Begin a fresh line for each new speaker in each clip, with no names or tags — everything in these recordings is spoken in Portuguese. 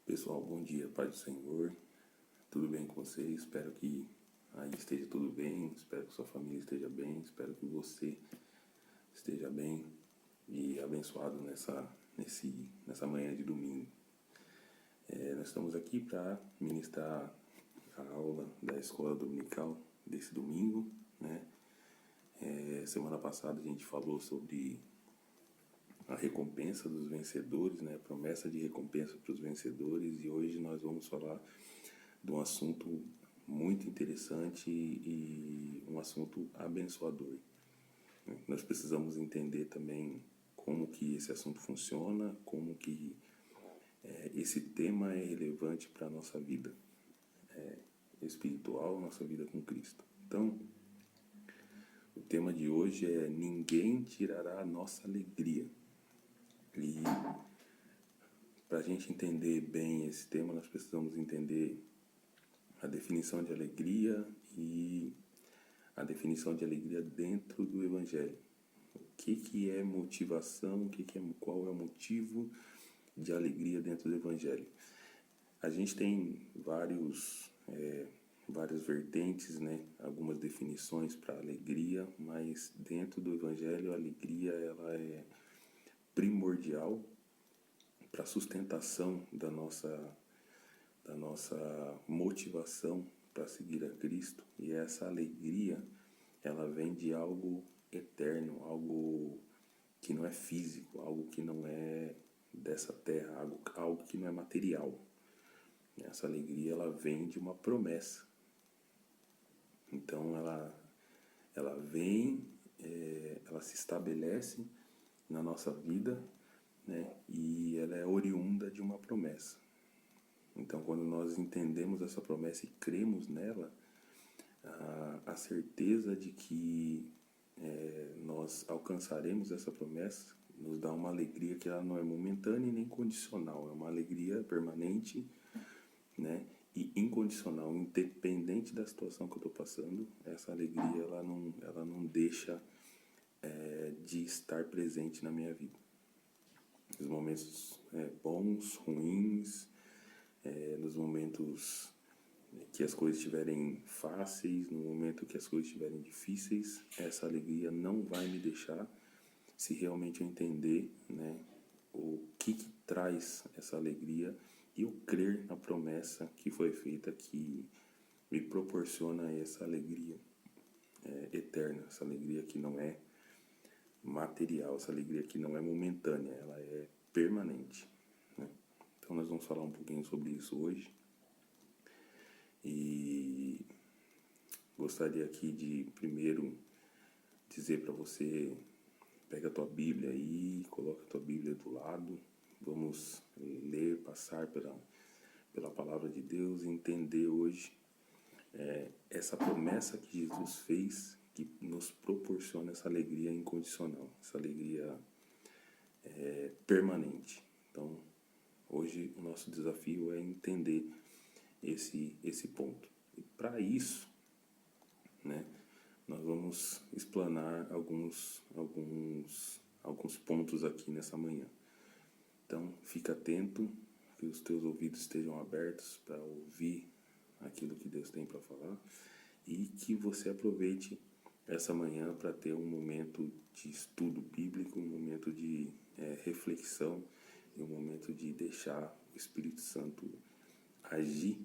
Pessoal, bom dia, paz do Senhor, tudo bem com vocês? Espero que aí esteja tudo bem, espero que sua família esteja bem, espero que você esteja bem e abençoado nessa manhã de domingo. Nós estamos aqui para ministrar a aula da escola dominical desse domingo, né? Semana passada a gente falou sobre a recompensa dos vencedores, né? A promessa de recompensa para os vencedores, e hoje nós vamos falar de um assunto muito interessante e um assunto abençoador. Nós precisamos entender também como que esse assunto funciona, como que esse tema é relevante para a nossa vida espiritual, nossa vida com Cristo. Então, o tema de hoje é Ninguém Tirará a Nossa Alegria. E para a gente entender bem esse tema, nós precisamos entender a definição de alegria e a definição de alegria dentro do Evangelho. O que é motivação, qual é o motivo de alegria dentro do Evangelho? A gente tem várias vertentes, né? Algumas definições para alegria, mas dentro do Evangelho a alegria ela é primordial para a sustentação da nossa motivação para seguir a Cristo. E essa alegria ela vem de algo eterno, algo que não é físico, algo que não é dessa terra, algo que não é material. Essa alegria ela vem de uma promessa. Então ela vem, ela se estabelece na nossa vida, né? E ela é oriunda de uma promessa. Então, quando nós entendemos essa promessa e cremos nela, a certeza de que nós alcançaremos essa promessa nos dá uma alegria que ela não é momentânea e nem condicional, é uma alegria permanente, né? E incondicional, independente da situação que eu estou passando. Essa alegria ela não deixa de estar presente na minha vida. Nos momentos bons, ruins, nos momentos que as coisas estiverem fáceis, no momento que as coisas estiverem difíceis, essa alegria não vai me deixar, se realmente eu entender, né, o que traz essa alegria e eu crer na promessa que foi feita, que me proporciona essa alegria eterna, essa alegria que não é material, essa alegria que não é momentânea, ela é permanente, né? Então nós vamos falar um pouquinho sobre isso hoje. E gostaria aqui de primeiro dizer para você, pega a tua Bíblia aí, coloca a tua Bíblia do lado, vamos ler, passar pela palavra de Deus e entender hoje essa promessa que Jesus fez, que nos proporciona essa alegria incondicional, essa alegria permanente. Então, hoje o nosso desafio é entender esse ponto. E para isso, né, nós vamos explanar alguns pontos aqui nessa manhã. Então, fica atento, que os teus ouvidos estejam abertos para ouvir aquilo que Deus tem para falar e que você aproveite essa manhã para ter um momento de estudo bíblico, um momento de reflexão e um momento de deixar o Espírito Santo agir,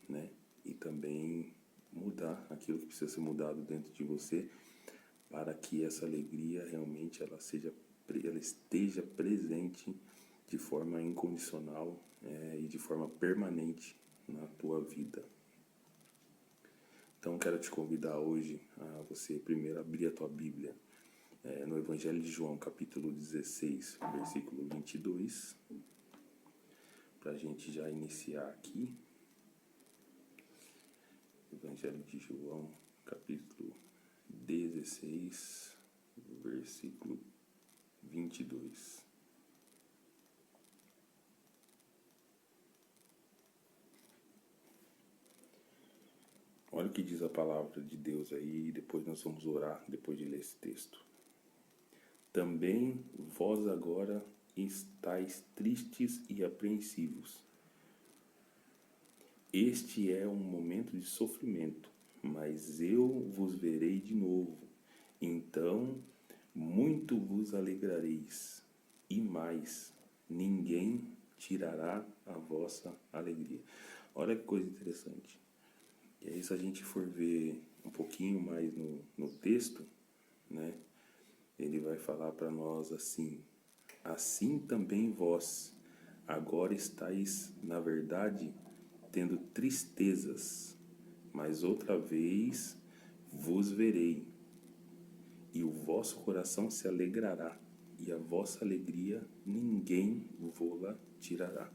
né? E também mudar aquilo que precisa ser mudado dentro de você, para que essa alegria realmente ela esteja presente de forma incondicional e de forma permanente na tua vida. Então quero te convidar hoje a você primeiro abrir a tua Bíblia no Evangelho de João, capítulo 16, versículo 22, para a gente já iniciar aqui. Evangelho de João, capítulo 16, versículo 22. Olha o que diz a palavra de Deus aí, e depois nós vamos orar, depois de ler esse texto. Também vós agora estáis tristes e apreensivos, Este é um momento de sofrimento, mas eu vos verei de novo. Então, muito vos alegrareis, e mais, ninguém tirará a vossa alegria. Olha que coisa interessante. E aí, se a gente for ver um pouquinho mais no texto, né, ele vai falar para nós assim: assim também vós, agora estáis, na verdade, tendo tristezas, mas outra vez vos verei, e o vosso coração se alegrará, e a vossa alegria ninguém vô-la tirará.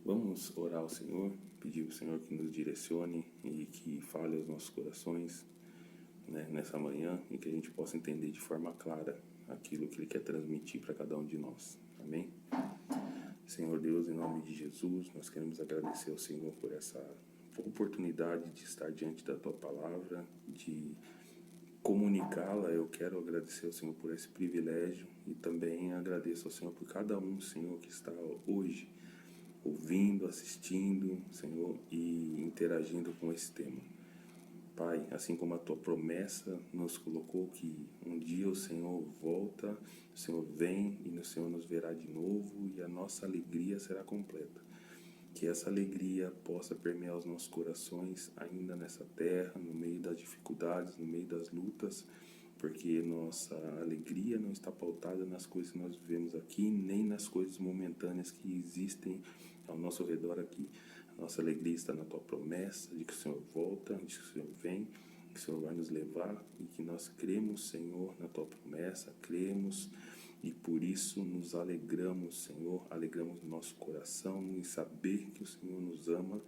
Vamos orar ao Senhor, pedir ao Senhor que nos direcione e que fale aos nossos corações, né, nessa manhã, e que a gente possa entender de forma clara aquilo que Ele quer transmitir para cada um de nós. Amém? Senhor Deus, em nome de Jesus, nós queremos agradecer ao Senhor por essa oportunidade de estar diante da Tua Palavra, de comunicá-la. Eu quero agradecer ao Senhor por esse privilégio e também agradeço ao Senhor por cada um, Senhor, que está hoje ouvindo, assistindo, Senhor, e interagindo com esse tema. Pai, assim como a Tua promessa nos colocou que um dia o Senhor volta, o Senhor vem e o Senhor nos verá de novo e a nossa alegria será completa. Que essa alegria possa permear os nossos corações ainda nessa terra, no meio das dificuldades, no meio das lutas, porque nossa alegria não está pautada nas coisas que nós vivemos aqui, nem nas coisas momentâneas que existem ao nosso redor aqui. A nossa alegria está na Tua promessa de que o Senhor volta, de que o Senhor vem, que o Senhor vai nos levar e que nós cremos, Senhor, na Tua promessa, cremos e por isso nos alegramos, Senhor, alegramos nosso coração em saber que o Senhor nos ama,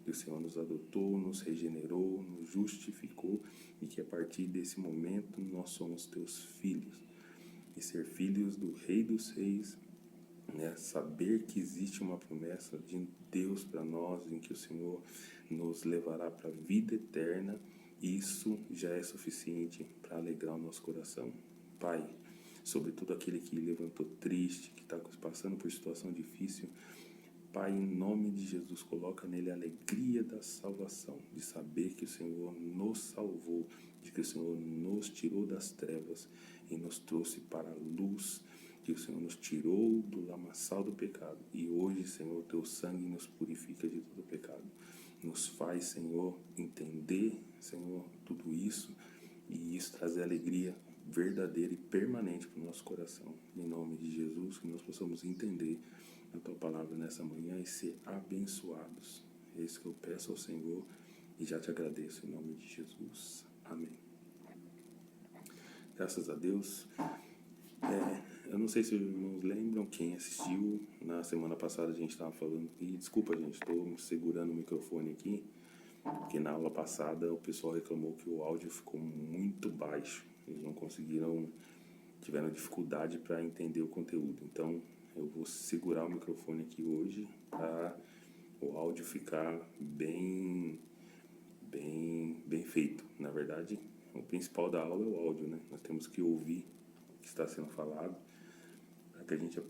que o Senhor nos adotou, nos regenerou, nos justificou e que a partir desse momento nós somos Teus filhos. E ser filhos do Rei dos Reis, né? Saber que existe uma promessa de Deus para nós, em que o Senhor nos levará para a vida eterna, isso já é suficiente para alegrar o nosso coração. Pai, sobretudo aquele que levantou triste, que está passando por situação difícil, Pai, em nome de Jesus, coloca nele a alegria da salvação, de saber que o Senhor nos salvou, de que o Senhor nos tirou das trevas e nos trouxe para a luz, que o Senhor nos tirou do lamaçal do pecado. E hoje, Senhor, Teu sangue nos purifica de todo pecado. Nos faz, Senhor, entender, Senhor, tudo isso e isso trazer alegria verdadeira e permanente para o nosso coração. Em nome de Jesus, que nós possamos entender a Tua palavra nessa manhã e ser abençoados. É isso que eu peço ao Senhor e já Te agradeço em nome de Jesus. Amém. Graças a Deus. Eu não sei se os irmãos lembram, quem assistiu, na semana passada a gente estava falando, e desculpa gente, estou segurando o microfone aqui, porque na aula passada o pessoal reclamou que o áudio ficou muito baixo, eles não conseguiram, tiveram dificuldade para entender o conteúdo, então eu vou segurar o microfone aqui hoje para o áudio ficar bem feito. Na verdade, o principal da aula é o áudio, né? Nós temos que ouvir o que está sendo falado para que a gente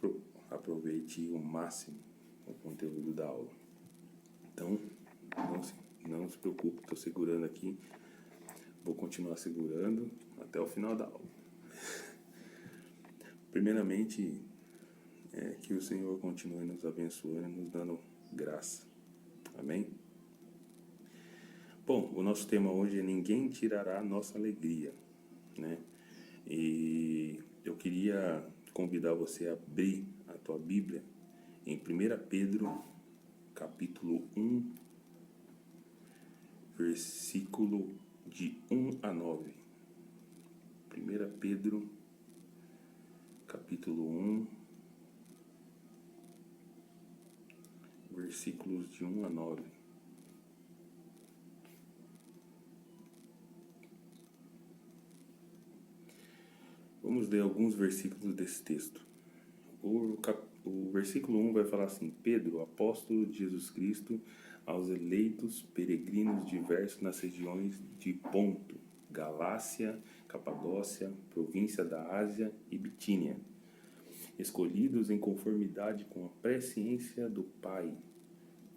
aproveite ao máximo o conteúdo da aula. Então, não se preocupe, estou segurando aqui, vou continuar segurando até o final da aula. Primeiramente, que o Senhor continue nos abençoando, nos dando graça. Amém? Bom, o nosso tema hoje é ninguém tirará a nossa alegria, né? E eu queria convidar você a abrir a tua Bíblia em 1 Pedro, capítulo 1, versículo de 1 a 9. 1 Pedro, capítulo 1, versículos de 1 a 9. Vamos ler alguns versículos desse texto. O versículo 1 vai falar assim: Pedro, apóstolo de Jesus Cristo, aos eleitos peregrinos diversos nas regiões de Ponto, Galácia, Capadócia, província da Ásia e Bitínia, escolhidos em conformidade com a presciência do Pai,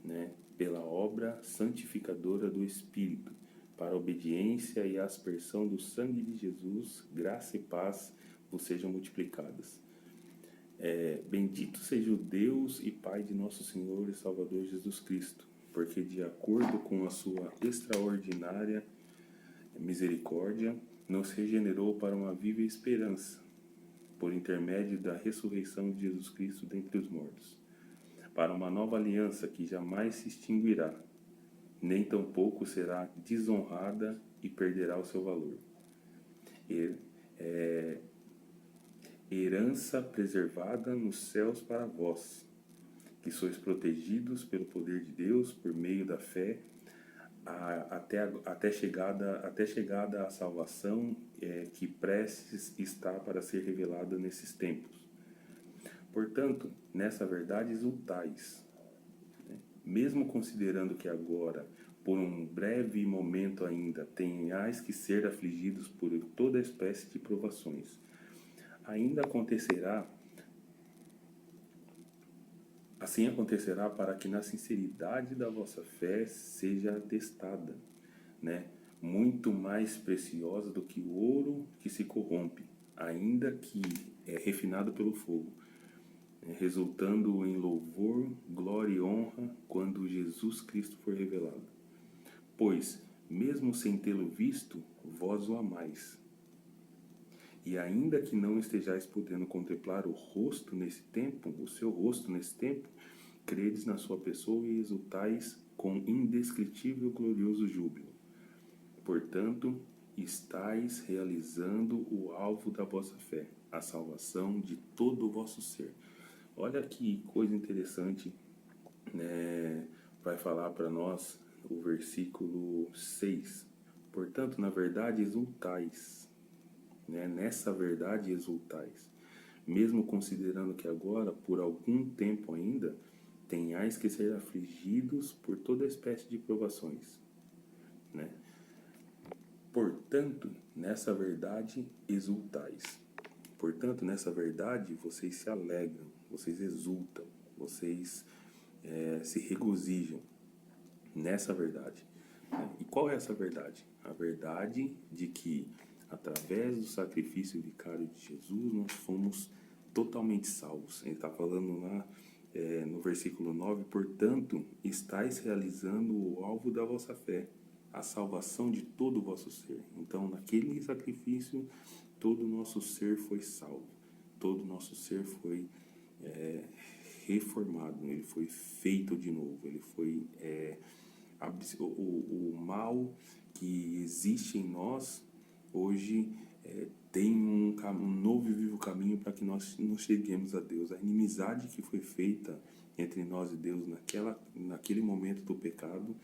né, pela obra santificadora do Espírito, para a obediência e a aspersão do sangue de Jesus, graça e paz vos sejam multiplicadas. Bendito seja o Deus e Pai de nosso Senhor e Salvador Jesus Cristo, porque de acordo com a sua extraordinária misericórdia, nos regenerou para uma viva esperança, por intermédio da ressurreição de Jesus Cristo dentre os mortos, para uma nova aliança que jamais se extinguirá, nem tampouco será desonrada e perderá o seu valor. Herança preservada nos céus para vós, que sois protegidos pelo poder de Deus por meio da fé, até chegada à salvação que prestes está para ser revelada nesses tempos. Portanto, nessa verdade exultais, né? Mesmo considerando que agora, por um breve momento ainda, tenhais que ser afligidos por toda espécie de provações, assim acontecerá para que na sinceridade da vossa fé seja atestada, né? Muito mais preciosa do que o ouro que se corrompe, ainda que é refinado pelo fogo, resultando em louvor, glória e honra quando Jesus Cristo for revelado. Pois, mesmo sem tê-lo visto, vós o amais. E ainda que não estejais podendo contemplar o seu rosto nesse tempo, credes na sua pessoa e exultais com indescritível e glorioso júbilo. Portanto, estáis realizando o alvo da vossa fé, a salvação de todo o vosso ser. Olha que coisa interessante, né? Vai falar para nós o versículo 6. Portanto, na verdade, exultais. Né? Nessa verdade, exultais. Mesmo considerando que agora, por algum tempo ainda, tenhais que ser afligidos por toda espécie de provações. Né? Portanto, nessa verdade, exultais. Portanto, nessa verdade, vocês se alegram, vocês exultam, vocês se regozijam nessa verdade. E qual é essa verdade? A verdade de que, através do sacrifício vicário de Jesus, nós fomos totalmente salvos. Ele está falando lá no versículo 9, portanto, estáis realizando o alvo da vossa fé, a salvação de todo o vosso ser. Então, naquele sacrifício, todo o nosso ser foi salvo, todo o nosso ser foi reformado, ele foi feito de novo, ele foi o mal que existe em nós hoje tem um novo e vivo caminho para que nós nos cheguemos a Deus. A inimizade que foi feita entre nós e Deus naquele momento do pecado,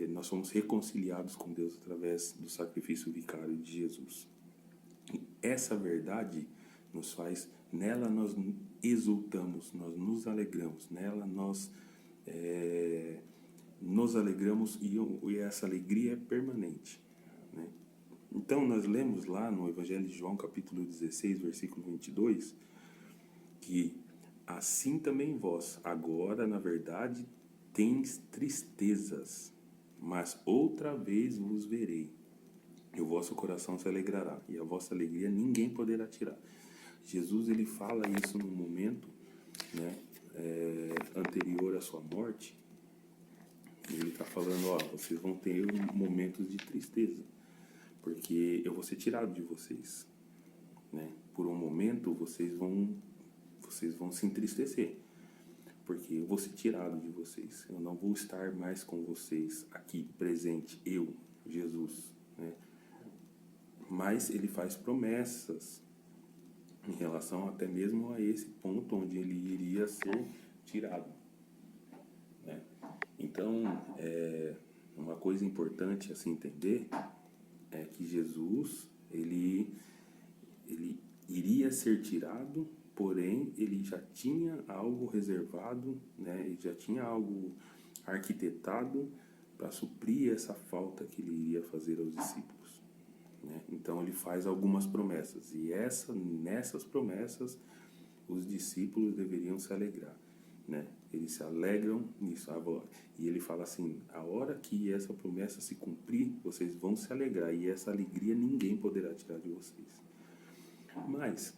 nós fomos reconciliados com Deus através do sacrifício vicário de Jesus. E essa verdade nela nós exultamos, nós nos alegramos, nela nós nos alegramos e essa alegria é permanente, né? Então nós lemos lá no Evangelho de João, capítulo 16, versículo 22, que assim também vós, agora na verdade, tens tristezas, mas outra vez vos verei, e o vosso coração se alegrará, e a vossa alegria ninguém poderá tirar. Jesus, ele fala isso num momento, né, anterior à sua morte. Ele está falando, vocês vão ter momentos de tristeza, porque eu vou ser tirado de vocês, né? Por um momento vocês vão se entristecer, porque eu vou ser tirado de vocês, eu não vou estar mais com vocês aqui presente, eu, Jesus, né? Mas ele faz promessas em relação até mesmo a esse ponto onde ele iria ser tirado, né? Então, uma coisa importante a se entender é que Jesus, ele iria ser tirado, porém ele já tinha algo reservado, né? Ele já tinha algo arquitetado para suprir essa falta que ele iria fazer aos discípulos, né? Então ele faz algumas promessas e nessas promessas os discípulos deveriam se alegrar, né? Eles se alegram nisso. E ele fala assim: a hora que essa promessa se cumprir, vocês vão se alegrar, e essa alegria ninguém poderá tirar de vocês. Mas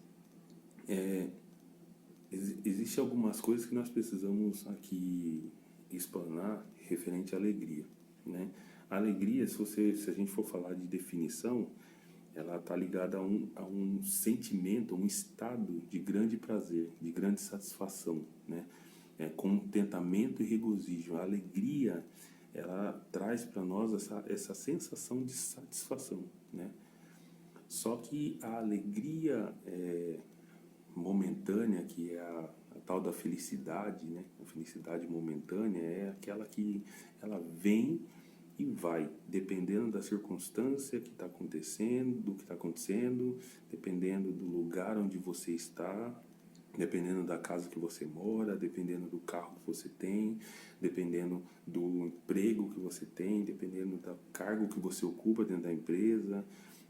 existem algumas coisas que nós precisamos aqui explanar referente à alegria, né? A alegria, se a gente for falar de definição, ela está ligada a um sentimento, um estado de grande prazer, de grande satisfação, né? Contentamento e regozijo. A alegria, ela traz para nós essa sensação de satisfação, né? Só que a alegria momentânea, que é a tal da felicidade, né? A felicidade momentânea é aquela que ela vem e vai, dependendo da circunstância que está acontecendo, do que está acontecendo, dependendo do lugar onde você está, dependendo da casa que você mora, dependendo do carro que você tem, dependendo do emprego que você tem, dependendo do cargo que você ocupa dentro da empresa,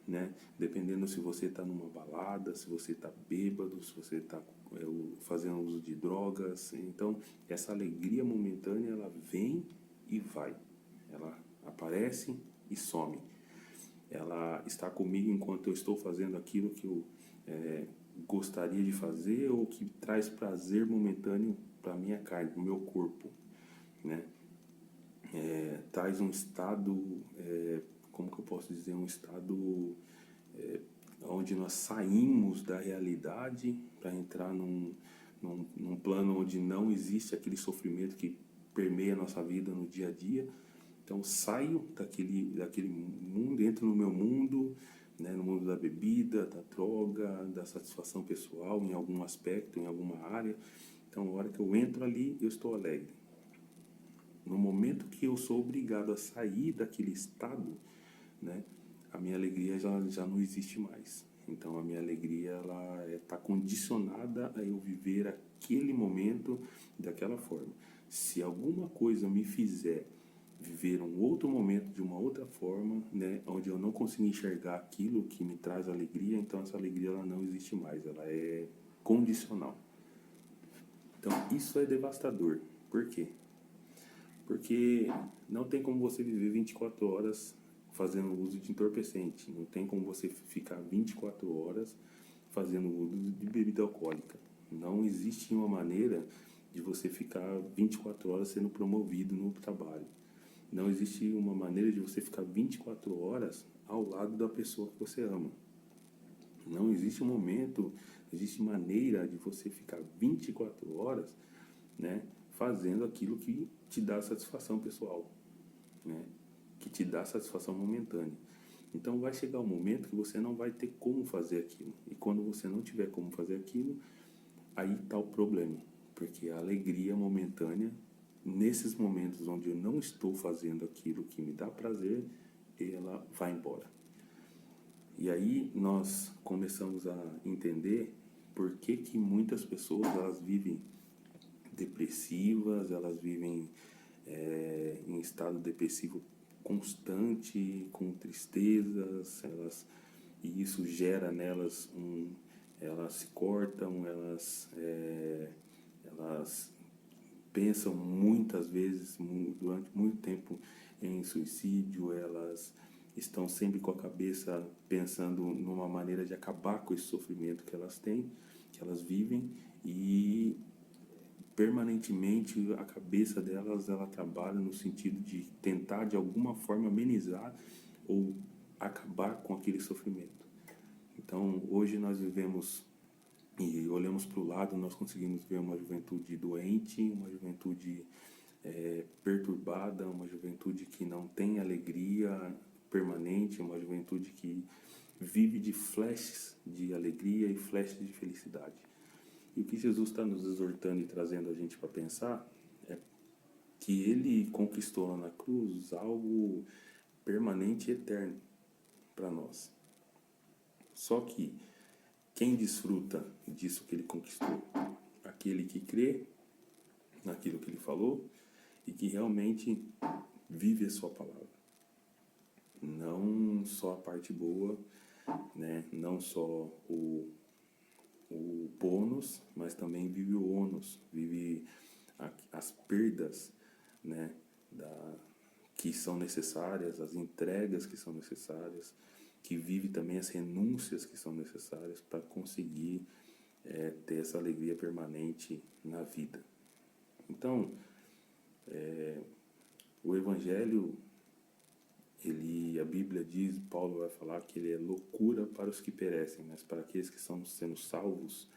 né? Dependendo se você está numa balada, se você está bêbado, se você está fazendo uso de drogas. Então, essa alegria momentânea, ela vem e vai. Ela aparece e some. Ela está comigo enquanto eu estou fazendo aquilo que eu gostaria de fazer ou que traz prazer momentâneo para a minha carne, para o meu corpo, né? Traz um estado, como que eu posso dizer, um estado onde nós saímos da realidade para entrar num plano onde não existe aquele sofrimento que permeia a nossa vida no dia a dia. Então saio daquele mundo, entro no meu mundo, né, no mundo da bebida, da droga, da satisfação pessoal em algum aspecto, em alguma área. Então, na hora que eu entro ali, eu estou alegre. No momento que eu sou obrigado a sair daquele estado, né, a minha alegria já não existe mais. Então, a minha alegria ela está condicionada a eu viver aquele momento daquela forma. Se alguma coisa me fizer viver um outro momento de uma outra forma, né, onde eu não consigo enxergar aquilo que me traz alegria, então essa alegria ela não existe mais, ela é condicional. Então isso é devastador. Por quê? Porque não tem como você viver 24 horas fazendo uso de entorpecente, não tem como você ficar 24 horas fazendo uso de bebida alcoólica. Não existe uma maneira de você ficar 24 horas sendo promovido no trabalho. Não existe uma maneira de você ficar 24 horas ao lado da pessoa que você ama. Não existe um momento, existe maneira de você ficar 24 horas, né, fazendo aquilo que te dá satisfação pessoal, né, que te dá satisfação momentânea. Então vai chegar um momento que você não vai ter como fazer aquilo. E quando você não tiver como fazer aquilo, aí está o problema. Porque a alegria momentânea, nesses momentos onde eu não estou fazendo aquilo que me dá prazer, ela vai embora. E aí nós começamos a entender por que muitas pessoas elas vivem depressivas, elas vivem em estado depressivo constante, com tristezas, e isso gera nelas elas se cortam, elas pensam muitas vezes, durante muito tempo, em suicídio, elas estão sempre com a cabeça pensando numa maneira de acabar com esse sofrimento que elas têm, que elas vivem, e permanentemente a cabeça delas ela trabalha no sentido de tentar de alguma forma amenizar ou acabar com aquele sofrimento. Então hoje nós vivemos e olhamos para o lado, nós conseguimos ver uma juventude doente, uma juventude perturbada, uma juventude que não tem alegria permanente, uma juventude que vive de flashes de alegria e flashes de felicidade. E o que Jesus está nos exortando e trazendo a gente para pensar é que Ele conquistou lá na cruz algo permanente e eterno para nós. Só que quem desfruta disso que Ele conquistou? Aquele que crê naquilo que Ele falou e que realmente vive a sua palavra. não só a parte boa, né? Não só o bônus, mas também vive o ônus, vive as perdas, né? Que são necessárias, as entregas que são necessárias, que vive também as renúncias que são necessárias para conseguir ter essa alegria permanente na vida. Então, o Evangelho, a Bíblia diz, Paulo vai falar que ele é loucura para os que perecem, mas para aqueles que estão sendo salvos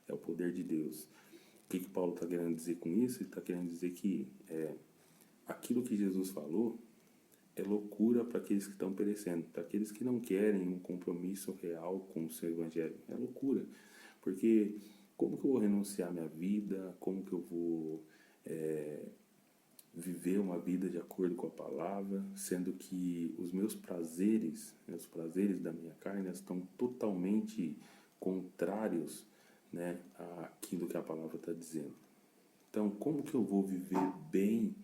é o poder de Deus. O que Paulo está querendo dizer com isso? Ele está querendo dizer que aquilo que Jesus falou é loucura para aqueles que estão perecendo, para aqueles que não querem um compromisso real com o seu Evangelho. É loucura, porque como que eu vou renunciar à minha vida? Como que eu vou viver uma vida de acordo com a palavra, sendo que os meus prazeres, os prazeres da minha carne, estão totalmente contrários, né, àquilo que a palavra está dizendo. Então, como que eu vou viver bem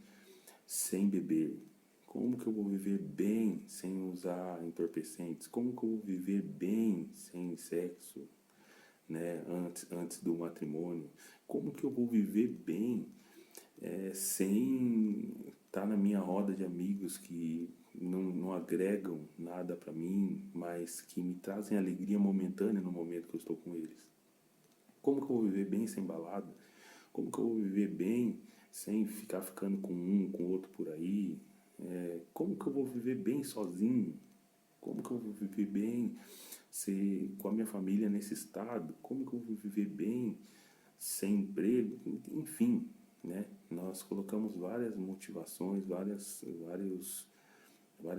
sem beber? Como que eu vou viver bem sem usar entorpecentes? Como que eu vou viver bem sem sexo, né, antes do matrimônio? Como que eu vou viver bem sem estar na minha roda de amigos que não agregam nada para mim, mas que me trazem alegria momentânea no momento que eu estou com eles? Como que eu vou viver bem sem balada? Como que eu vou viver bem sem ficar ficando com um, com outro por aí? Como que eu vou viver bem sozinho? Como que eu vou viver bem com a minha família nesse estado? Como que eu vou viver bem sem emprego? Enfim, né? Nós colocamos várias motivações, várias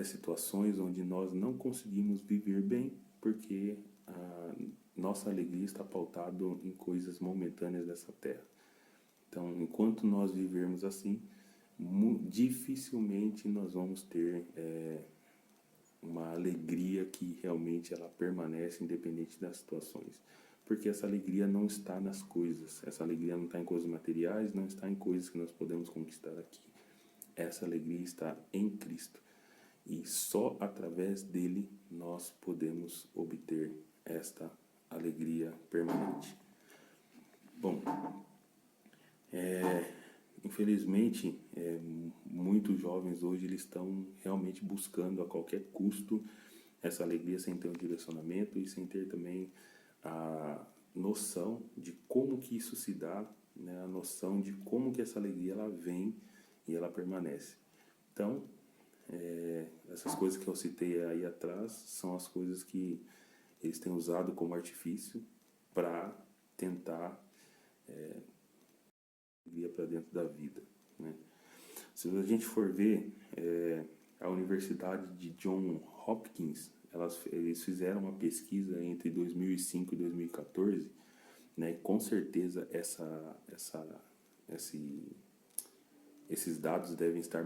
situações onde nós não conseguimos viver bem porque a nossa alegria está pautada em coisas momentâneas dessa terra. Então, enquanto nós vivermos assim, dificilmente nós vamos ter uma alegria que realmente ela permanece independente das situações. Porque essa alegria não está nas coisas, essa alegria não está em coisas materiais, não está em coisas que nós podemos conquistar aqui. Essa alegria está em Cristo. E só através dele nós podemos obter esta alegria permanente. Bom, infelizmente, muitos jovens hoje eles estão realmente buscando a qualquer custo essa alegria sem ter um direcionamento e sem ter também a noção de como que isso se dá, né? A noção de como que essa alegria ela vem e ela permanece. Então, essas coisas que eu citei aí atrás são as coisas que eles têm usado como artifício para tentar alegria para dentro da vida, né? Se a gente for ver a Universidade de Johns Hopkins, eles fizeram uma pesquisa entre 2005 e 2014, né? Com certeza esses dados devem estar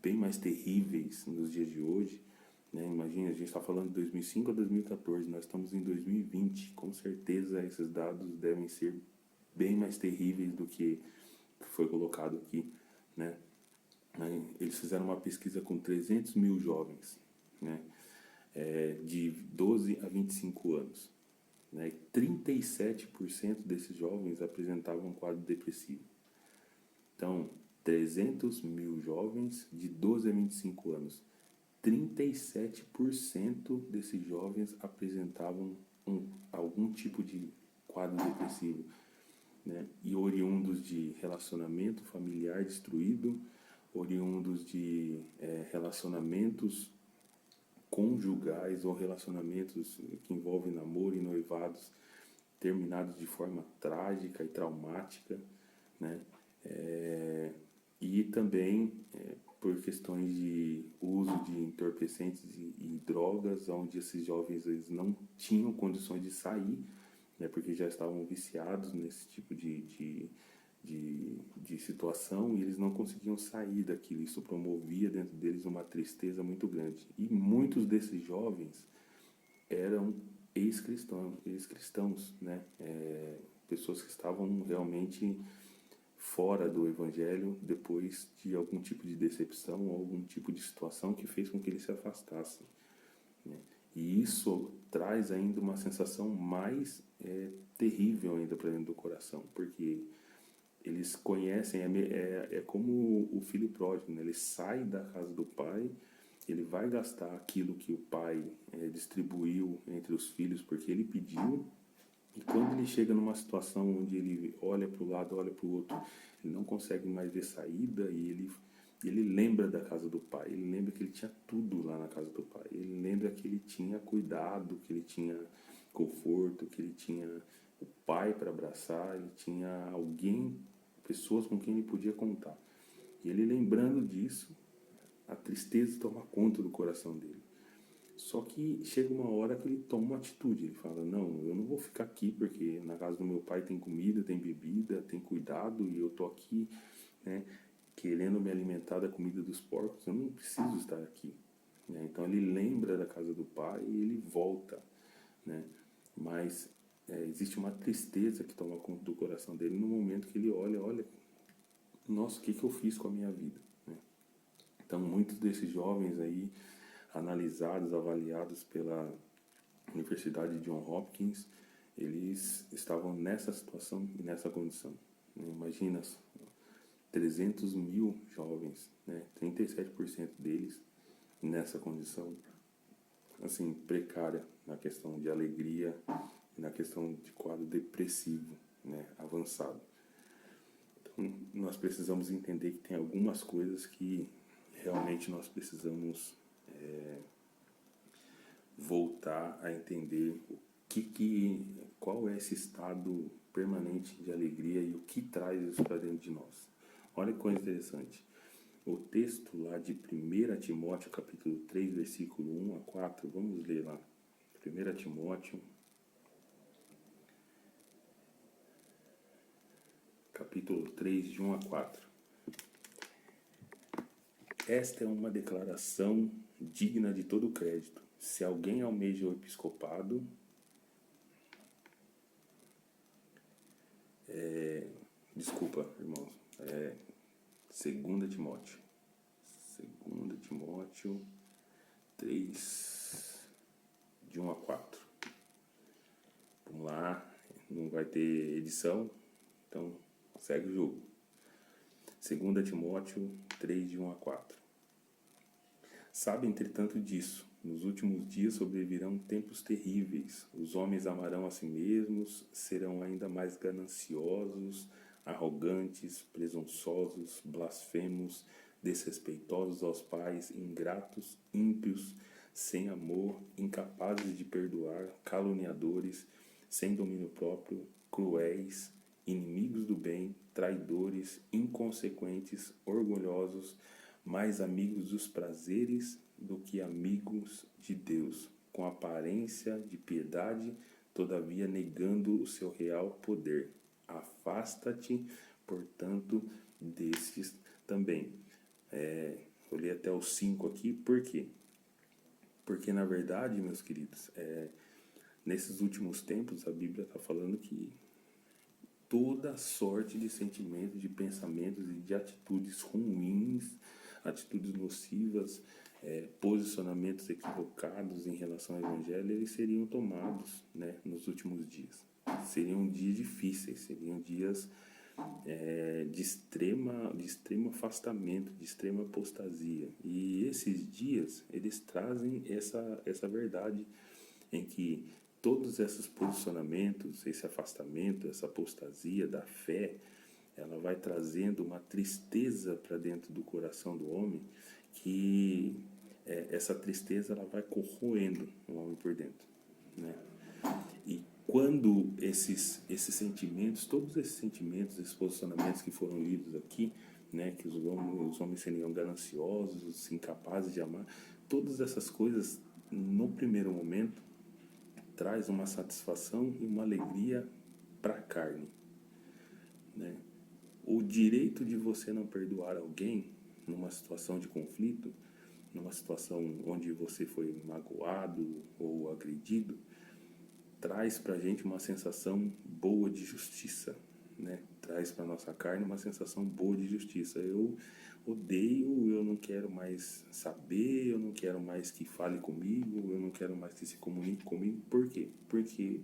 bem mais terríveis nos dias de hoje, né? Imagina, a gente está falando de 2005 a 2014, nós estamos em 2020, com certeza esses dados devem ser bem mais terríveis do que foi colocado aqui, né? Eles fizeram uma pesquisa com 300 mil jovens, né? De 12 a 25 anos, né? 37% desses jovens apresentavam um quadro depressivo. Então, 300 mil jovens de 12 a 25 anos, 37% desses jovens apresentavam algum tipo de quadro depressivo, né? E oriundos de relacionamento familiar destruído, oriundos de relacionamentos conjugais ou relacionamentos que envolvem namoro e noivados terminados de forma trágica e traumática, né? E também por questões de uso de entorpecentes e drogas, onde esses jovens eles não tinham condições de sair, né, porque já estavam viciados nesse tipo de situação e eles não conseguiam sair daquilo. Isso promovia dentro deles uma tristeza muito grande. E muitos desses jovens eram ex-cristãos, né? Pessoas que estavam realmente fora do Evangelho depois de algum tipo de decepção ou algum tipo de situação que fez com que eles se afastassem, né? E isso traz ainda uma sensação mais terrível ainda para dentro do coração, porque eles conhecem, é como o filho pródigo, né? Ele sai da casa do pai, ele vai gastar aquilo que o pai distribuiu entre os filhos porque ele pediu, e quando ele chega numa situação onde ele olha para o lado, olha para o outro, ele não consegue mais ver saída, e ele lembra da casa do pai, ele lembra que ele tinha tudo lá na casa do pai, ele lembra que ele tinha cuidado, que ele tinha conforto, que ele tinha o pai para abraçar, ele tinha alguém, pessoas com quem ele podia contar. E ele lembrando disso, a tristeza toma conta do coração dele. Só que chega uma hora que ele toma uma atitude, ele fala, não, eu não vou ficar aqui porque na casa do meu pai tem comida, tem bebida, tem cuidado, e eu tô aqui, né, querendo me alimentar da comida dos porcos, eu não preciso estar aqui, né? Então ele lembra da casa do pai e ele volta, né? Mas existe uma tristeza que toma conta do coração dele no momento que ele olha, nossa, o que eu fiz com a minha vida, né? Então muitos desses jovens aí, analisados, avaliados pela Universidade de Johns Hopkins, eles estavam nessa situação e nessa condição, né? Imagina, 300 mil jovens, né? 37% deles nessa condição, assim, precária, na questão de alegria, na questão de quadro depressivo, né? Avançado. Então, nós precisamos entender que tem algumas coisas que realmente nós precisamos voltar a entender qual é esse estado permanente de alegria e o que traz isso para dentro de nós. Olha que coisa interessante. O texto lá de 1 Timóteo, capítulo 3, versículo 1 a 4, vamos ler lá. 1 Timóteo, capítulo 3, de 1 a 4. Esta é uma declaração digna de todo crédito. Se alguém almeja o episcopado, desculpa, irmãos, 2 Timóteo. 2 Timóteo 3, de 1 a 4. Vamos lá, não vai ter edição, então segue o jogo. 2 Timóteo 3, de 1 a 4. Sabe, entretanto, disso. Nos últimos dias sobrevirão tempos terríveis. Os homens amarão a si mesmos, serão ainda mais gananciosos, arrogantes, presunçosos, blasfemos, desrespeitosos aos pais, ingratos, ímpios, sem amor, incapazes de perdoar, caluniadores, sem domínio próprio, cruéis, inimigos do bem, traidores, inconsequentes, orgulhosos, mais amigos dos prazeres do que amigos de Deus, com aparência de piedade, todavia negando o seu real poder. Afasta-te, portanto, destes também. Eu li até os 5 aqui, por quê? Porque, na verdade, meus queridos, nesses últimos tempos, a Bíblia está falando que toda sorte de sentimentos, de pensamentos e de atitudes ruins, atitudes nocivas, posicionamentos equivocados em relação ao Evangelho, eles seriam tomados, né, nos últimos dias. Seriam dias difíceis, seriam dias de extremo afastamento, de extrema apostasia. E esses dias, eles trazem essa verdade em que todos esses posicionamentos, esse afastamento, essa apostasia da fé, ela vai trazendo uma tristeza para dentro do coração do homem, que essa tristeza ela vai corroendo o homem por dentro, né? E quando esses sentimentos, todos esses sentimentos, esses posicionamentos que foram lidos aqui, né, que os homens seriam gananciosos, incapazes de amar, todas essas coisas, no primeiro momento, traz uma satisfação e uma alegria para a carne, né? O direito de você não perdoar alguém numa situação de conflito, numa situação onde você foi magoado ou agredido, traz para a gente uma sensação boa de justiça, né? traz para nossa carne uma sensação boa de justiça. Eu odeio, eu não quero mais saber, eu não quero mais que fale comigo, eu não quero mais que se comunique comigo. Por quê? Porque,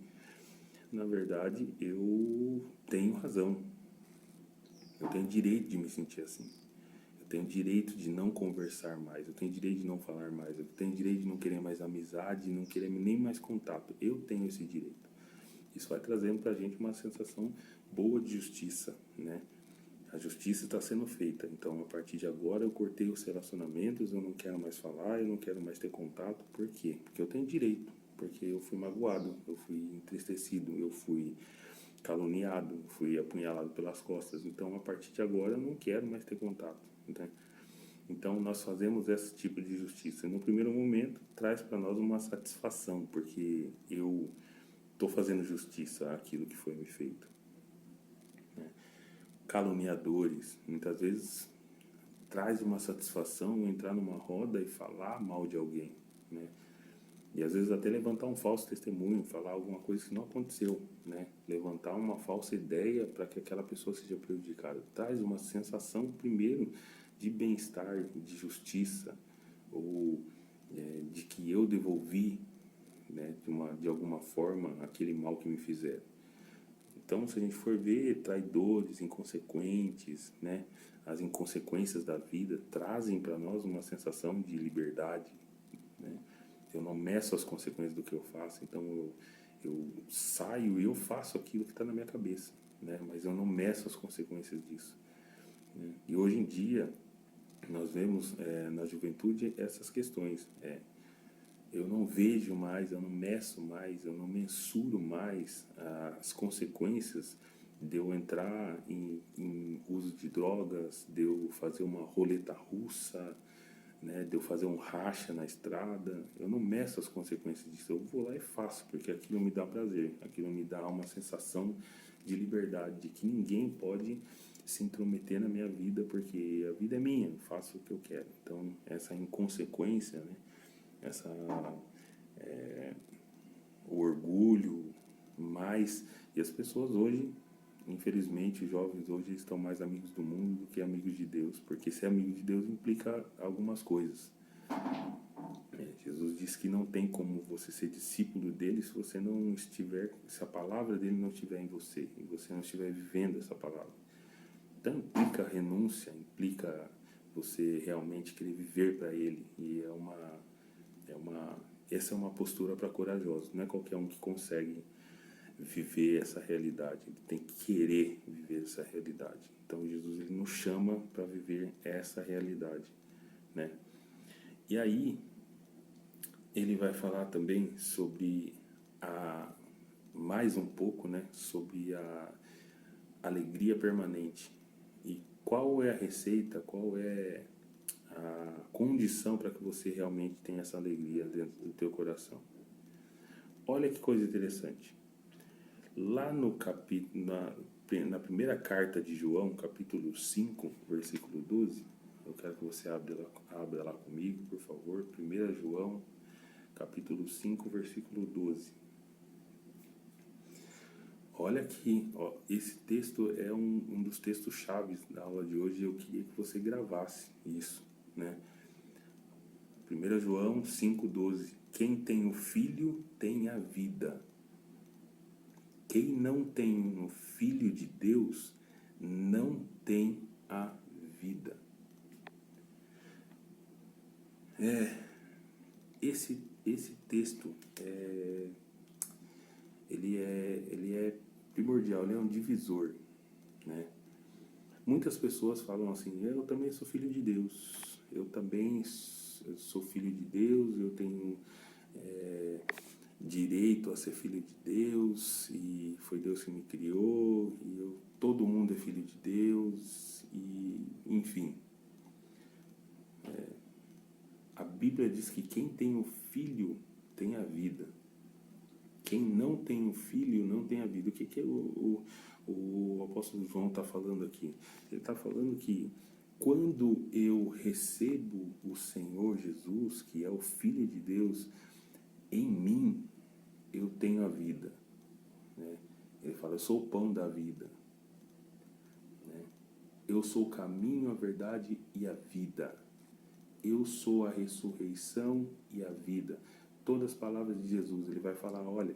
na verdade, eu tenho razão. Eu tenho direito de me sentir assim. Eu tenho direito de não conversar mais. Eu tenho direito de não falar mais. Eu tenho direito de não querer mais amizade, não querer nem mais contato. Eu tenho esse direito. Isso vai trazendo para a gente uma sensação boa de justiça, né? A justiça está sendo feita. Então, a partir de agora, eu cortei os relacionamentos, eu não quero mais falar, eu não quero mais ter contato. Por quê? Porque eu tenho direito. Porque eu fui magoado, eu fui entristecido, eu fui caluniado, fui apunhalado pelas costas. Então, a partir de agora, eu não quero mais ter contato. Né? Então, nós fazemos esse tipo de justiça. E no primeiro momento, traz para nós uma satisfação, porque eu estou fazendo justiça àquilo que foi me feito. Né? Caluniadores, muitas vezes, traz uma satisfação entrar numa roda e falar mal de alguém. Né? E às vezes até levantar um falso testemunho, falar alguma coisa que não aconteceu, né? Levantar uma falsa ideia para que aquela pessoa seja prejudicada. Traz uma sensação, primeiro, de bem-estar, de justiça, ou de que eu devolvi, né, de alguma forma, aquele mal que me fizeram. Então, se a gente for ver traidores, inconsequentes, né, as inconsequências da vida trazem para nós uma sensação de liberdade, né? Eu não meço as consequências do que eu faço, então eu saio e eu faço aquilo que está na minha cabeça, né? Mas eu não meço as consequências disso. Né? E hoje em dia, nós vemos na juventude essas questões. Eu não vejo mais, eu não meço mais, eu não mensuro mais as consequências de eu entrar em uso de drogas, de eu fazer uma roleta russa, né, de eu fazer um racha na estrada. Eu não meço as consequências disso, eu vou lá e faço, porque aquilo me dá prazer, aquilo me dá uma sensação de liberdade, de que ninguém pode se intrometer na minha vida, porque a vida é minha, eu faço o que eu quero. Então, essa inconsequência, né, essa o orgulho, mais, e as pessoas hoje, infelizmente, os jovens hoje estão mais amigos do mundo do que amigos de Deus, porque ser amigo de Deus implica algumas coisas. Jesus diz que não tem como você ser discípulo dele se você não estiver, se a palavra dele não estiver em você, e você não estiver vivendo essa palavra. Então implica renúncia, implica você realmente querer viver para ele, e essa é uma postura para corajosos. Não é qualquer um que consegue viver essa realidade, ele tem que querer viver essa realidade. Então Jesus, ele nos chama para viver essa realidade, né? E aí ele vai falar também sobre mais um pouco, né, sobre a alegria permanente. E qual é a receita, qual é a condição para que você realmente tenha essa alegria dentro do teu coração. Olha que coisa interessante. Lá no capítulo, na primeira carta de João, capítulo 5, versículo 12, eu quero que você abra lá comigo, por favor. 1 João, capítulo 5, versículo 12. Olha aqui, ó, esse texto é um dos textos chaves da aula de hoje. Eu queria que você gravasse isso, né? 1 João 5,12. Quem tem o Filho tem a vida. Quem não tem o Filho de Deus não tem a vida. Esse texto ele é primordial, ele é um divisor, né? Muitas pessoas falam assim: eu também sou filho de Deus, eu também sou filho de Deus, eu tenho direito a ser filho de Deus, e foi Deus que me criou, e todo mundo é filho de Deus, e enfim. A Bíblia diz que quem tem o Filho tem a vida. Quem não tem o Filho não tem a vida. O que o apóstolo João está falando aqui? Ele está falando que quando eu recebo o Senhor Jesus, que é o Filho de Deus, em mim eu tenho a vida. Né? Ele fala: eu sou o pão da vida. Eu sou o caminho, a verdade e a vida. Eu sou a ressurreição e a vida. Todas as palavras de Jesus, ele vai falar, olha,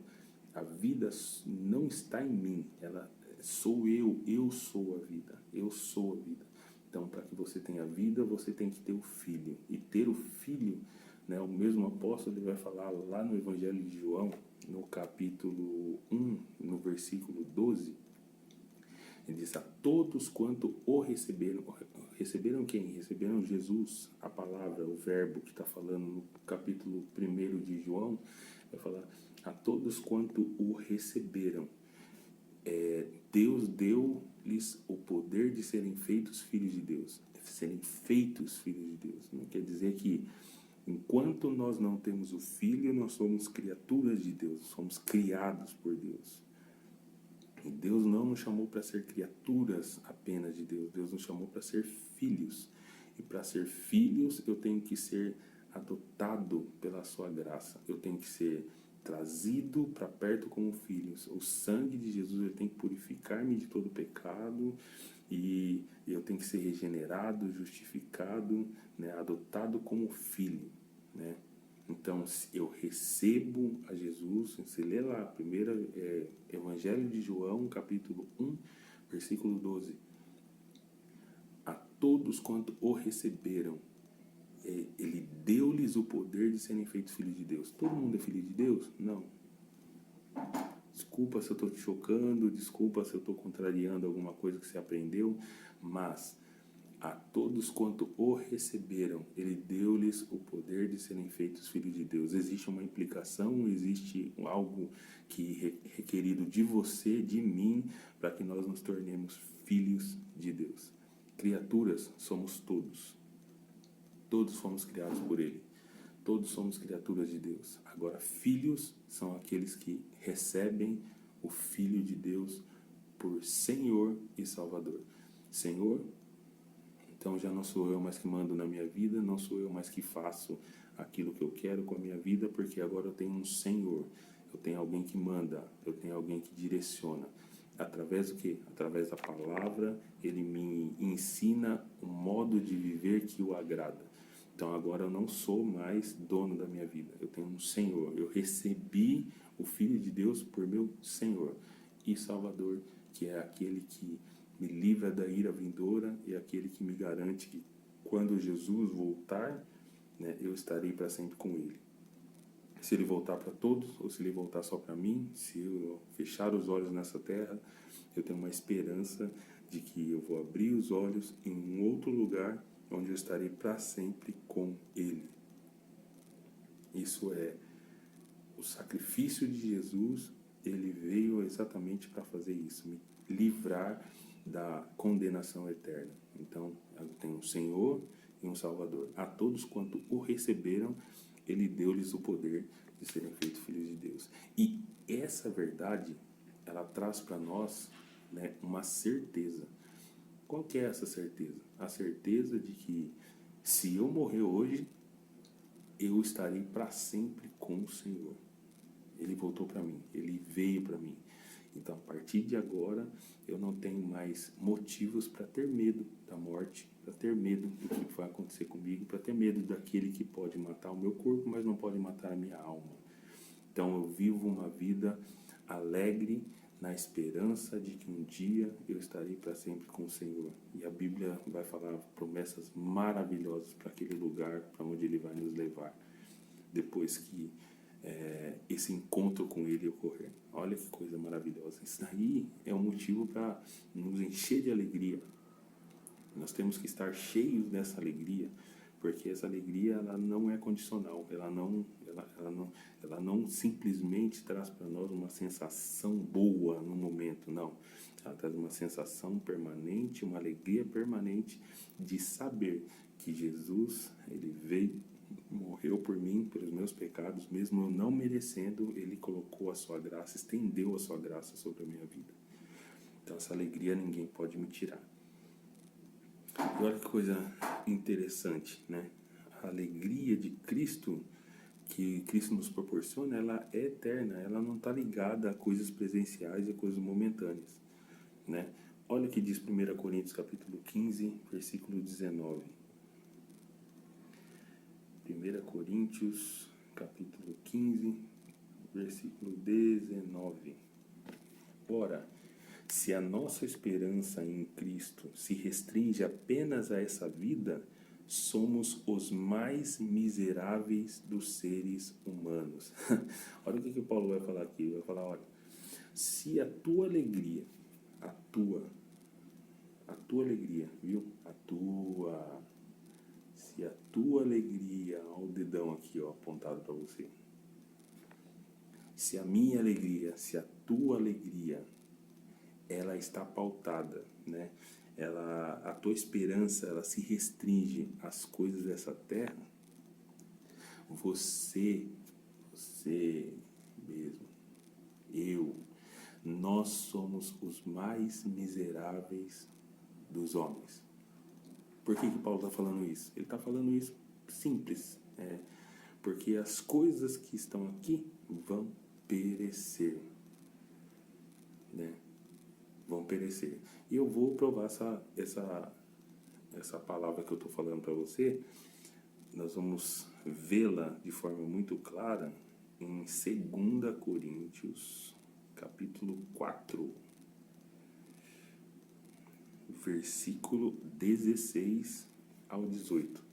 a vida não está em mim, ela sou eu sou a vida, eu sou a vida. Então, para que você tenha vida, você tem que ter o Filho. E ter o Filho, né, o mesmo apóstolo ele vai falar lá no Evangelho de João, no capítulo 1, no versículo 12, ele diz, a todos quanto o receberam, receberam quem? Receberam Jesus, a palavra, o verbo que está falando no capítulo 1 de João, vai falar, a todos quanto o receberam, Deus deu-lhes o poder de serem feitos filhos de Deus. Serem feitos filhos de Deus. Não quer dizer que enquanto nós não temos o Filho, nós somos criaturas de Deus, somos criados por Deus. E Deus não nos chamou para ser criaturas apenas de Deus, Deus nos chamou para ser filhos. E para ser filhos, eu tenho que ser adotado pela sua graça, eu tenho que ser trazido para perto como filhos. O sangue de Jesus ele tem que purificar-me de todo pecado e eu tenho que ser regenerado, justificado, né, adotado como filho, né? Então, eu recebo a Jesus, você lê lá, primeiro Evangelho de João, capítulo 1, versículo 12. A todos quanto o receberam, ele deu-lhes o poder de serem feitos filhos de Deus. Todo mundo é filho de Deus? Não. Desculpa se eu estou te chocando, desculpa se eu estou contrariando alguma coisa que você aprendeu, mas a todos quanto o receberam, ele deu-lhes o poder de serem feitos filhos de Deus. Existe uma implicação, existe algo que é requerido de você, de mim, para que nós nos tornemos filhos de Deus. Criaturas somos todos. Todos fomos criados por Ele. Todos somos criaturas de Deus. Agora, filhos são aqueles que recebem o Filho de Deus por Senhor e Salvador. Senhor, então já não sou eu mais que mando na minha vida, não sou eu mais que faço aquilo que eu quero com a minha vida, porque agora eu tenho um Senhor, eu tenho alguém que manda, eu tenho alguém que direciona. Através do quê? Através da palavra, ele me ensina um modo de viver que o agrada. Então agora eu não sou mais dono da minha vida, eu tenho um Senhor, eu recebi o Filho de Deus por meu Senhor e Salvador, que é aquele que me livra da ira vindoura e aquele que me garante que quando Jesus voltar, né, eu estarei para sempre com Ele. Se Ele voltar para todos ou se Ele voltar só para mim, se eu fechar os olhos nessa terra, eu tenho uma esperança de que eu vou abrir os olhos em um outro lugar onde eu estarei para sempre com Ele. Isso é o sacrifício de Jesus, ele veio exatamente para fazer isso, me livrar da condenação eterna. Então, eu tenho um Senhor e um Salvador. A todos quanto o receberam, ele deu-lhes o poder de serem feitos filhos de Deus. E essa verdade, ela traz para nós, né, uma certeza. Qual que é essa certeza? A certeza de que se eu morrer hoje, eu estarei para sempre com o Senhor. Ele voltou para mim, ele veio para mim. Então, a partir de agora, eu não tenho mais motivos para ter medo da morte, para ter medo do que vai acontecer comigo, para ter medo daquele que pode matar o meu corpo, mas não pode matar a minha alma. Então, eu vivo uma vida alegre, na esperança de que um dia eu estarei para sempre com o Senhor. E a Bíblia vai falar promessas maravilhosas para aquele lugar, para onde Ele vai nos levar, depois que esse encontro com Ele ocorrer. Olha que coisa maravilhosa. Isso daí é um motivo para nos encher de alegria. Nós temos que estar cheios dessa alegria, porque essa alegria ela não é condicional, ela não simplesmente traz para nós uma sensação boa no momento, não. Ela traz uma sensação permanente, uma alegria permanente de saber que Jesus, ele veio, morreu por mim, pelos meus pecados, mesmo eu não merecendo, ele colocou a sua graça, estendeu a sua graça sobre a minha vida. Então essa alegria ninguém pode me tirar. E olha que coisa interessante, né? A alegria de Cristo, que Cristo nos proporciona, ela é eterna, ela não está ligada a coisas presenciais e coisas momentâneas, né? Olha o que diz 1 Coríntios capítulo 15, versículo 19. 1 Coríntios capítulo 15, versículo 19. Ora, se a nossa esperança em Cristo se restringe apenas a essa vida, somos os mais miseráveis dos seres humanos. Olha o que o Paulo vai falar aqui. Ele vai falar, olha, se a tua alegria, a tua alegria, viu? Se a tua alegria, olha o dedão aqui, ó, apontado para você. Se a minha alegria, se a tua alegria, ela está pautada, né? A tua esperança, ela se restringe às coisas dessa terra. Você mesmo, nós somos os mais miseráveis dos homens. Por que Paulo está falando isso? Ele está falando isso simples, porque as coisas que estão aqui vão perecer, né? Vão perecer. E eu vou provar essa palavra que eu estou falando para você. Nós vamos vê-la de forma muito clara em 2 Coríntios, capítulo 4, versículo 16 ao 18.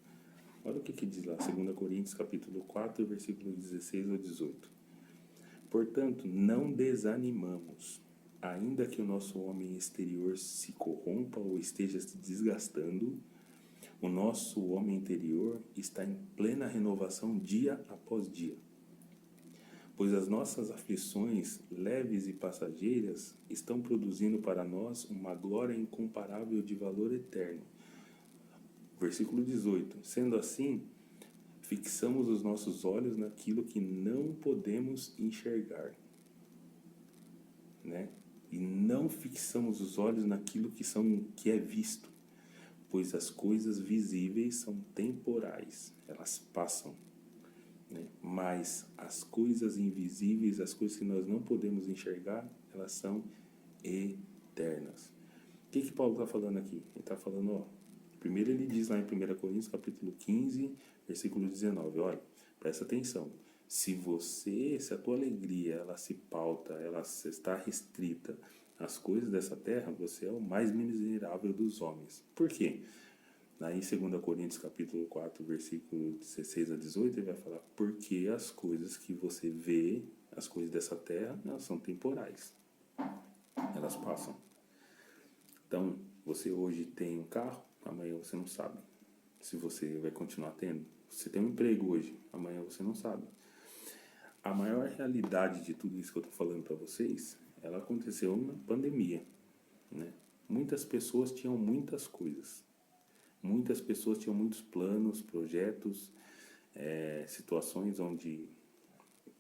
Olha o que diz lá, 2 Coríntios, capítulo 4, versículo 16 ao 18. Portanto, não desanimamos, ainda que o nosso homem exterior se corrompa ou esteja se desgastando, o nosso homem interior está em plena renovação dia após dia. Pois as nossas aflições leves e passageiras estão produzindo para nós uma glória incomparável de valor eterno. Versículo 18. Sendo assim, fixamos os nossos olhos naquilo que não podemos enxergar, né? E não fixamos os olhos naquilo que é visto, pois as coisas visíveis são temporais, elas passam, né? Mas as coisas invisíveis, as coisas que nós não podemos enxergar, elas são eternas. O que Paulo está falando aqui? Ele está falando, ó, primeiro ele diz lá em 1 Coríntios capítulo 15, versículo 19, olha, presta atenção. Se a tua alegria, ela se pauta, ela está restrita às coisas dessa terra, você é o mais miserável dos homens. Por quê? Aí em 2 Coríntios capítulo 4, versículo 16 a 18, ele vai falar, porque as coisas que você vê, as coisas dessa terra, elas são temporais. Elas passam. Então, você hoje tem um carro, amanhã você não sabe se você vai continuar tendo. Você tem um emprego hoje, amanhã você não sabe. A maior realidade de tudo isso que eu estou falando para vocês, ela aconteceu na pandemia, né? Muitas pessoas tinham muitas coisas. Muitas pessoas tinham muitos planos, projetos, situações onde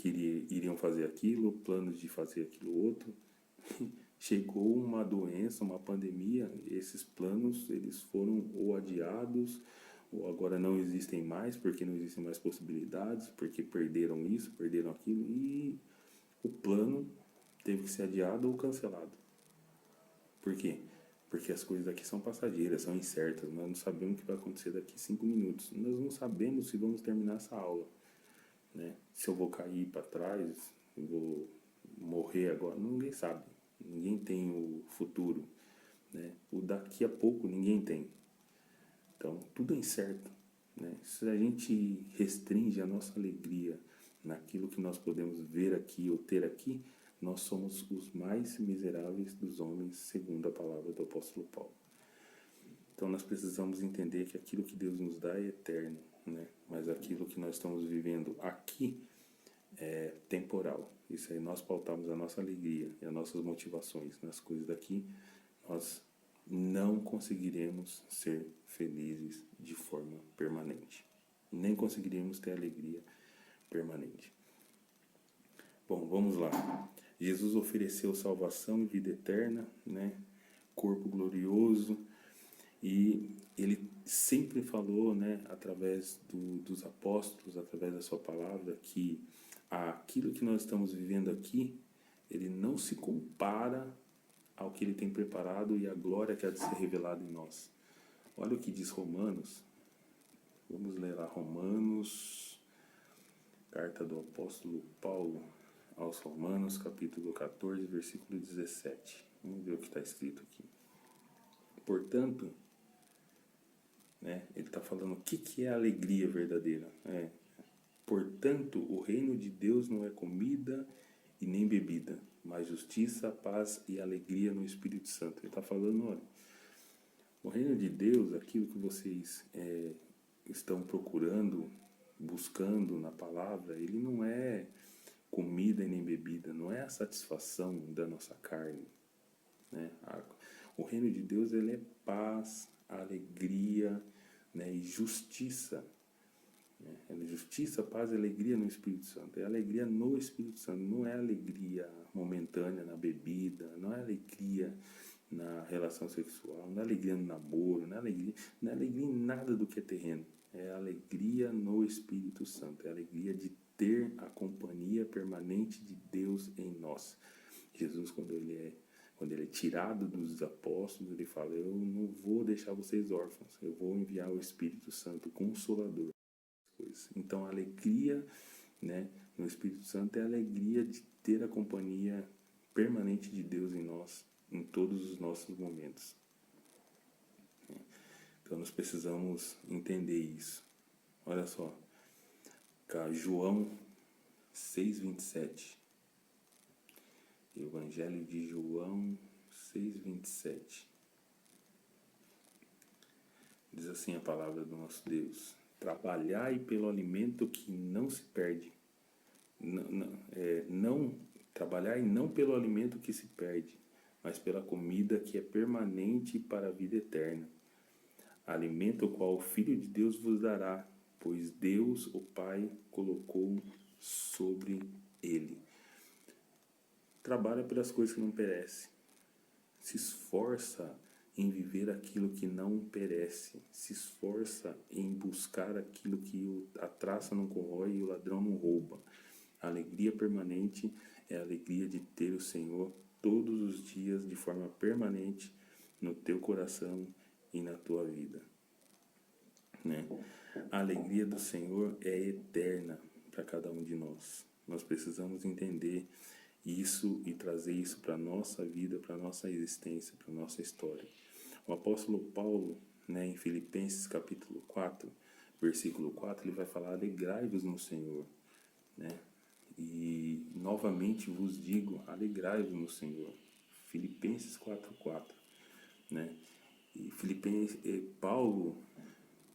iriam fazer aquilo, planos de fazer aquilo outro. Chegou uma doença, uma pandemia, esses planos eles foram ou adiados, ou agora não existem mais, porque não existem mais possibilidades, porque perderam isso, perderam aquilo, e o plano teve que ser adiado ou cancelado. Por quê? Porque as coisas daqui são passageiras, são incertas, nós não sabemos o que vai acontecer daqui 5 minutos, nós não sabemos se vamos terminar essa aula, né? Se eu vou cair para trás, eu vou morrer agora, ninguém sabe. Ninguém tem o futuro, né? O daqui a pouco ninguém tem. Então, tudo é incerto, né? Se a gente restringe a nossa alegria naquilo que nós podemos ver aqui ou ter aqui, nós somos os mais miseráveis dos homens, segundo a palavra do apóstolo Paulo. Então, nós precisamos entender que aquilo que Deus nos dá é eterno, né? Mas aquilo que nós estamos vivendo aqui é temporal. Isso aí, nós pautamos a nossa alegria e as nossas motivações nas coisas daqui, nós não conseguiremos ser felizes de forma permanente. Nem conseguiremos ter alegria permanente. Bom, vamos lá. Jesus ofereceu salvação e vida eterna, né? Corpo glorioso, e ele sempre falou, né, através dos apóstolos, através da sua palavra, que aquilo que nós estamos vivendo aqui, ele não se compara ao que Ele tem preparado e à glória que há de ser revelada em nós. Olha o que diz Romanos. Vamos ler lá Romanos, carta do apóstolo Paulo aos Romanos, capítulo 14, versículo 17. Vamos ver o que está escrito aqui. Portanto, ele está falando o que é a alegria verdadeira. Portanto, o reino de Deus não é comida e nem bebida, mas justiça, paz e alegria no Espírito Santo. Ele está falando, olha, o reino de Deus, aquilo que vocês estão procurando, buscando na palavra, ele não é comida e nem bebida, não é a satisfação da nossa carne. O reino de Deus, ele é paz, alegria, e justiça. É justiça, paz e alegria no Espírito Santo. É alegria no Espírito Santo, não é alegria momentânea na bebida, não é alegria na relação sexual, não é alegria no namoro, não é alegria em nada do que é terreno. É alegria no Espírito Santo, é alegria de ter a companhia permanente de Deus em nós. Jesus, quando ele é tirado dos apóstolos, ele fala, eu não vou deixar vocês órfãos, eu vou enviar o Espírito Santo, Consolador. Então a alegria no Espírito Santo é a alegria de ter a companhia permanente de Deus em nós, em todos os nossos momentos. Então nós precisamos entender isso. Olha só, João 6,27. Evangelho de João 6,27. Diz assim a palavra do nosso Deus: trabalhai pelo alimento que não se perde. Trabalhai não pelo alimento que se perde, mas pela comida que é permanente para a vida eterna. Alimento o qual o Filho de Deus vos dará, pois Deus, o Pai, colocou sobre ele. Trabalha pelas coisas que não perecem. Se esforça em viver aquilo que não perece. Se esforça em buscar aquilo que a traça não corrói e o ladrão não rouba. A alegria permanente é a alegria de ter o Senhor todos os dias de forma permanente no teu coração e na tua vida. A alegria do Senhor é eterna para cada um de nós. Nós precisamos entender isso e trazer isso para a nossa vida, para a nossa existência, para a nossa história. O apóstolo Paulo, em Filipenses capítulo 4, versículo 4, ele vai falar, alegrai-vos no Senhor. E novamente vos digo, alegrai-vos no Senhor. Filipenses 4:4. E Paulo,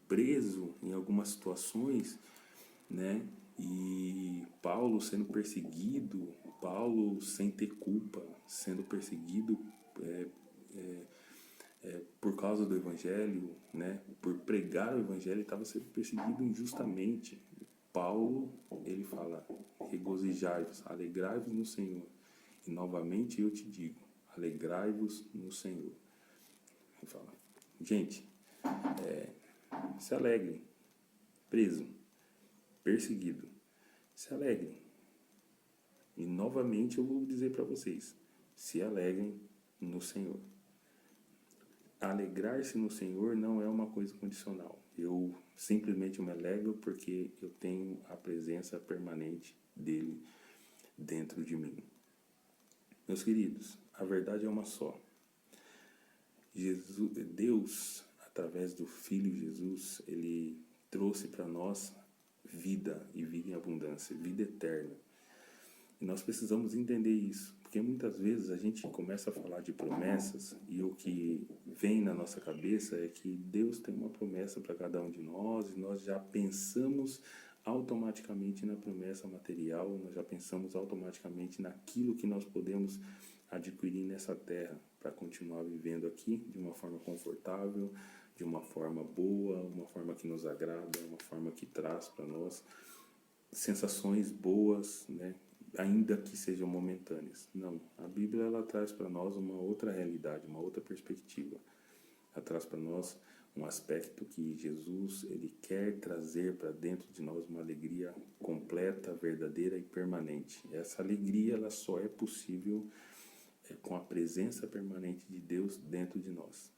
preso em algumas situações, e Paulo sendo perseguido, Paulo sem ter culpa, sendo perseguido por causa do Evangelho, por pregar o Evangelho, ele estava sendo perseguido injustamente. Paulo, ele fala, regozijai-vos, alegrai-vos no Senhor. E novamente eu te digo, alegrai-vos no Senhor. Ele fala, gente, se alegrem, preso, perseguido, se alegrem. E novamente eu vou dizer para vocês, se alegrem no Senhor. Alegrar-se no Senhor não é uma coisa condicional. Eu simplesmente me alegro porque eu tenho a presença permanente dele dentro de mim. Meus queridos, a verdade é uma só. Deus, através do Filho Jesus, ele trouxe para nós vida e vida em abundância, vida eterna. E nós precisamos entender isso, porque muitas vezes a gente começa a falar de promessas e o que vem na nossa cabeça é que Deus tem uma promessa para cada um de nós e nós já pensamos automaticamente na promessa material, nós já pensamos automaticamente naquilo que nós podemos adquirir nessa terra para continuar vivendo aqui de uma forma confortável, de uma forma boa, uma forma que nos agrada, uma forma que traz para nós sensações boas, ainda que sejam momentâneas. Não, a Bíblia ela traz para nós uma outra realidade, uma outra perspectiva. Ela traz para nós um aspecto que Jesus ele quer trazer para dentro de nós uma alegria completa, verdadeira e permanente. Essa alegria ela só é possível com a presença permanente de Deus dentro de nós.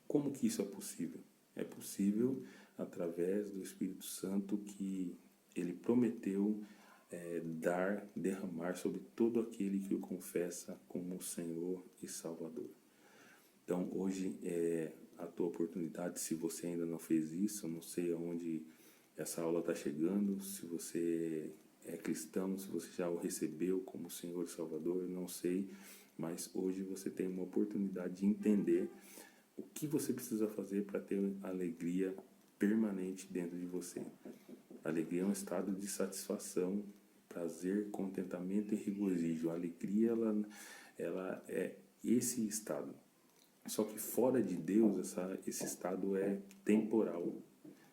Como que isso é possível? É possível através do Espírito Santo que Ele prometeu derramar sobre todo aquele que o confessa como Senhor e Salvador. Então hoje é a tua oportunidade, se você ainda não fez isso, eu não sei aonde essa aula está chegando, se você é cristão, se você já o recebeu como Senhor e Salvador, eu não sei, mas hoje você tem uma oportunidade de entender o que você precisa fazer para ter alegria permanente dentro de você. Alegria é um estado de satisfação, prazer, contentamento e regozijo. A alegria, ela é esse estado. Só que fora de Deus, esse estado é temporal.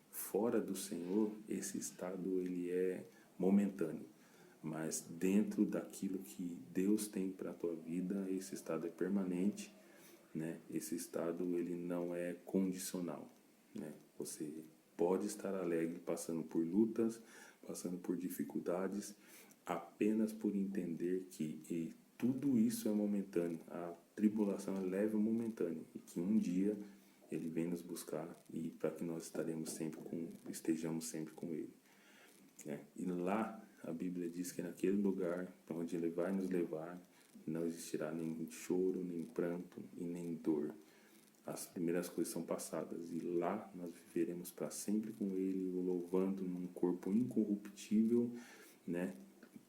Fora do Senhor, esse estado ele é momentâneo. Mas dentro daquilo que Deus tem para a tua vida, esse estado é permanente, né? Esse estado ele não é condicional, né? Você pode estar alegre passando por lutas, passando por dificuldades, apenas por entender que tudo isso é momentâneo. A tribulação é leve e momentânea e que um dia Ele vem nos buscar e para que nós estejamos sempre com Ele, né? E lá a Bíblia diz que naquele lugar para onde Ele vai nos levar não existirá nem choro, nem pranto e nem dor. As primeiras coisas são passadas e lá nós viveremos para sempre com Ele, o louvando num corpo incorruptível, né?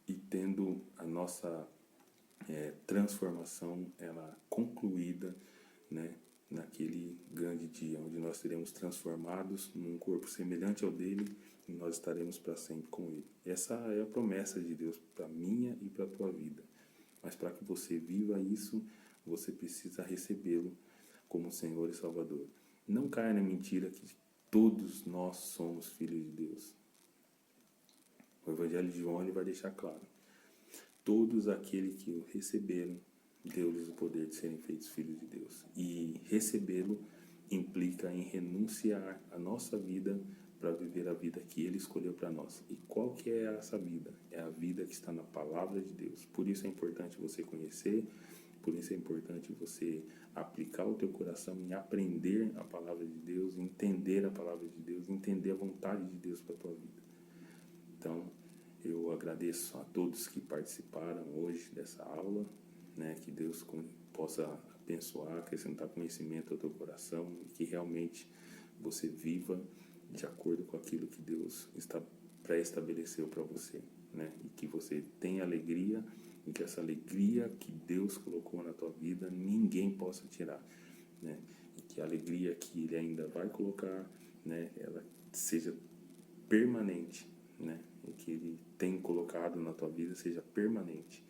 E tendo a nossa transformação ela concluída, né? Naquele grande dia onde nós seremos transformados num corpo semelhante ao dele e nós estaremos para sempre com Ele. Essa é a promessa de Deus para minha e para a tua vida. Mas para que você viva isso, você precisa recebê-lo como Senhor e Salvador. Não caia na mentira que todos nós somos filhos de Deus. O Evangelho de João ele vai deixar claro. Todos aqueles que o receberam, deu-lhes o poder de serem feitos filhos de Deus. E recebê-lo implica em renunciar a nossa vida para viver a vida que Ele escolheu para nós. E qual que é essa vida? É a vida que está na Palavra de Deus. Por isso é importante você conhecer, por isso é importante você aplicar o teu coração em aprender a Palavra de Deus, entender a Palavra de Deus, entender a vontade de Deus para a tua vida. Então, eu agradeço a todos que participaram hoje dessa aula, né? Que Deus possa abençoar, acrescentar conhecimento ao teu coração e que realmente você viva de acordo com aquilo que Deus pré-estabeleceu para você, né? E que você tenha alegria e que essa alegria que Deus colocou na tua vida ninguém possa tirar, né? E que a alegria que Ele ainda vai colocar, né? Ela seja permanente, né? E que Ele tem colocado na tua vida seja permanente.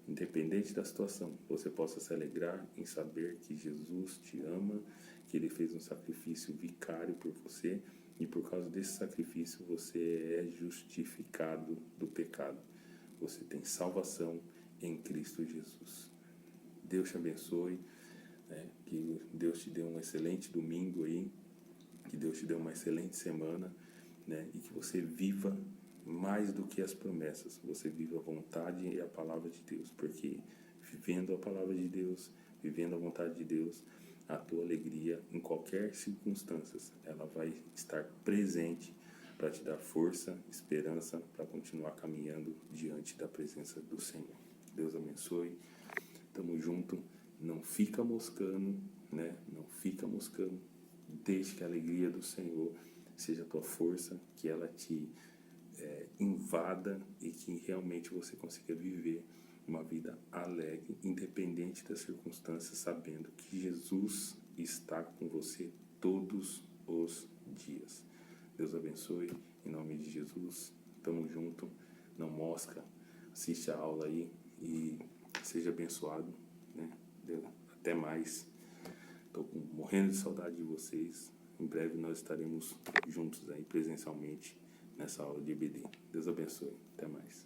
Independente da situação, você possa se alegrar em saber que Jesus te ama, que Ele fez um sacrifício vicário por você e por causa desse sacrifício você é justificado do pecado. Você tem salvação em Cristo Jesus. Deus te abençoe, né? Que Deus te dê um excelente domingo aí, que Deus te dê uma excelente semana, né? E que você viva mais do que as promessas, você vive a vontade e a palavra de Deus, porque vivendo a palavra de Deus, vivendo a vontade de Deus, a tua alegria em qualquer circunstância, ela vai estar presente para te dar força, esperança, para continuar caminhando diante da presença do Senhor. Deus abençoe, tamo junto, não fica moscando, né? Não fica moscando, deixe que a alegria do Senhor seja a tua força, que ela te invada e que realmente você consiga viver uma vida alegre, independente das circunstâncias, sabendo que Jesus está com você todos os dias. Deus abençoe, em nome de Jesus, tamo junto, não mosca, assiste a aula aí e seja abençoado, né? Até mais, estou morrendo de saudade de vocês, em breve nós estaremos juntos aí presencialmente nessa aula de EBD. Deus abençoe. Até mais.